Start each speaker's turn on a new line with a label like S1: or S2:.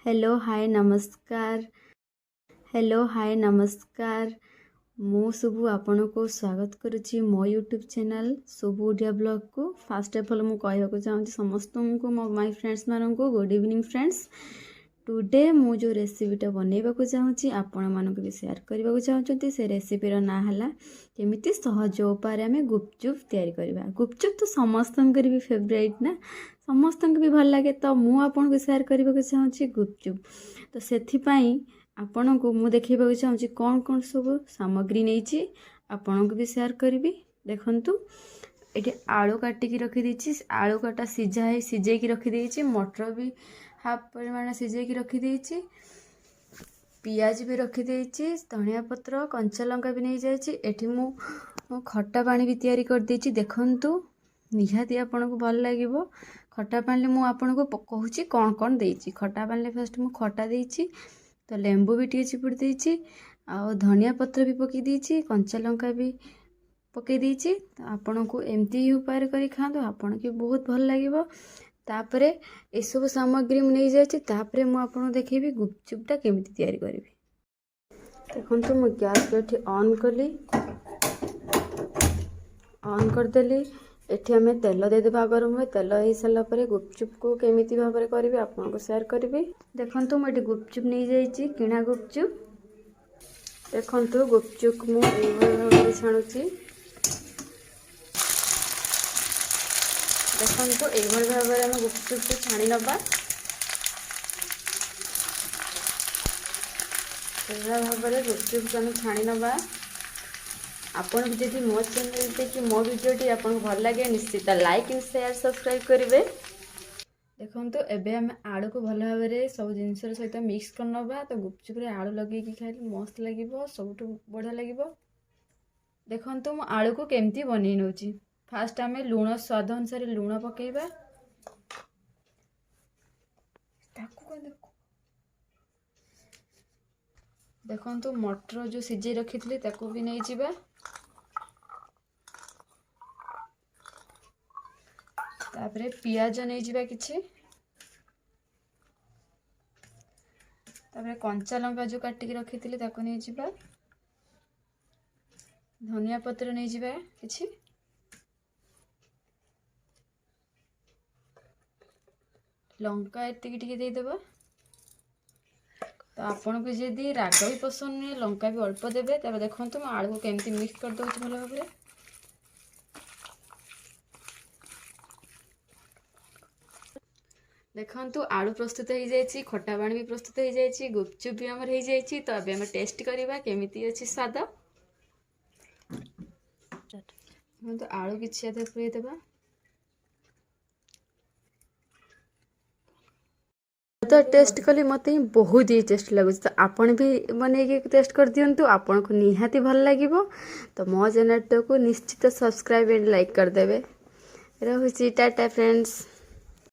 S1: Hello hi नमस्कार। Hello hi नमस्कार। मु शुभु आपण को स्वागत करुच्ची मो यूट्यूब चैनल शुभु ओडिया ब्लॉग को। फास्ट ऑफ ऑल मु कहवाक चाहूँगी समस्त को मो माय फ्रेंड्स मानक गुड इवनिंग फ्रेंड्स। टुडे मु जो रेसिपीटा बनैवाक चाहूँगी आपण मानक भी शेयर करने को चाहूँगी। से रेसिपीर ना है केमिति सहज उपाय आम गुपचुप तैयारी करवा। गुपचुप तो समस्त भी फेवरेट ना, समस्त भी भल लगे। तो मु आपन को शेयर करने को चाहूँगी गुपचुप। तो से आपण को मु देखा चाहूँगी कौन कौन सब सामग्री नहीं आपण को भी शेयर करी। देखंतु ये आलू काटिकी रखीदी, आलू काटा सिझाई रखीदी, मटर भी हाफ परिमाण सिझाई रखीदी, पियाज भी रखीदी, धनिया पत्र कंचा लंका भी नहीं जाइए। मु खट्टा पानी भी तैयारी कर देछि। देखंतु निहाती आपन को भल लागिवो। खट्टा पानी मु आपन को कहूची कौन कौन देछि। खट्टा पानी फर्स्ट मु खट्टा देछि, तो लेंबू भी टी चिपुड़ देछि, आ धनिया पत्र भी पकई देछि, कंचा लंका भी पकई देछि। तो आपन को एमती उपाय करी खांदो, आपन के बहुत भल लागिवो। तापरे ए सब सामग्री मु नहीं जाइए। तापरे मु आपन देखैबी गुपचुपटा केमिति तैयारी करिवि। देखंतु मु गैस को एठी ऑन कली, ऑन कर देली। एठी हमें तेल दे देबा। गरम हुए तेल हो सारा पर गुपचुप को केमिति भाव में करी आपन को शेयर करी। देखंतु मु एठी गुपचुप नहीं जाइए, किणा गुपचुप। देखंतु गुपचुप मु एभली छाणुची। देखंतु एभली भाव में हम गुपचुप को छाणी नबा। एभली भाव में गुपचुप को हम छाणी नबा। आपन भी जदि मो चैनल देखि मो वीडियोटी आपन भल लगे निश्चित लाइक एंड शेयर सब्सक्राइब करेंगे। देखंतु एबे हम आलू को भल भाव में सब जिनस सहित मिक्स कर नबा। तो गुपचुप रे आलू लगे खाइले मस्त लागिवो, सबठु बढ़िया लागिवो। देखंतु मु आलू को केमती बनै नउची। फास्ट आमे लूण स्वाद अनुसार लूण पकेइबा। देखंतु मटर जो सिझे रखी ताको भी नहीं जिबा। तापरे पियाज नहीं जिबा किछि। तापरे कंचा लंका जो काटिकी रखी ताको नहीं जिबा। धनिया पत्र नहीं जिबा किछि। लंका एतिकी टिके दे देबा। तो आपन को जदि राग भी पसंद नहीं लंका भी अल्प देबे। तब देखंतु मैं आलू को केमती मिक्स कर दउछि भल भाबरे। देखंतु आलू प्रस्तुत हो जाइए, खट्टा पानी भी प्रस्तुत हो जाइए, गुपचुप भी हमर हो जाइए। तो अबे हम टेस्ट करबा केमिति अछि स्वाद। तो आलू किछि आधे पुरै देबा। तो टेस्ट कली मत बहुत ही टेस्ट लगुच। तो आपन भी बने टेस्ट कर दिंतु, आपन को निहाती भल लागिवो। तो मो चैनल को निश्चित सब्सक्राइब एंड लाइक कर देबे। रहुची टाटा फ्रेंड्स।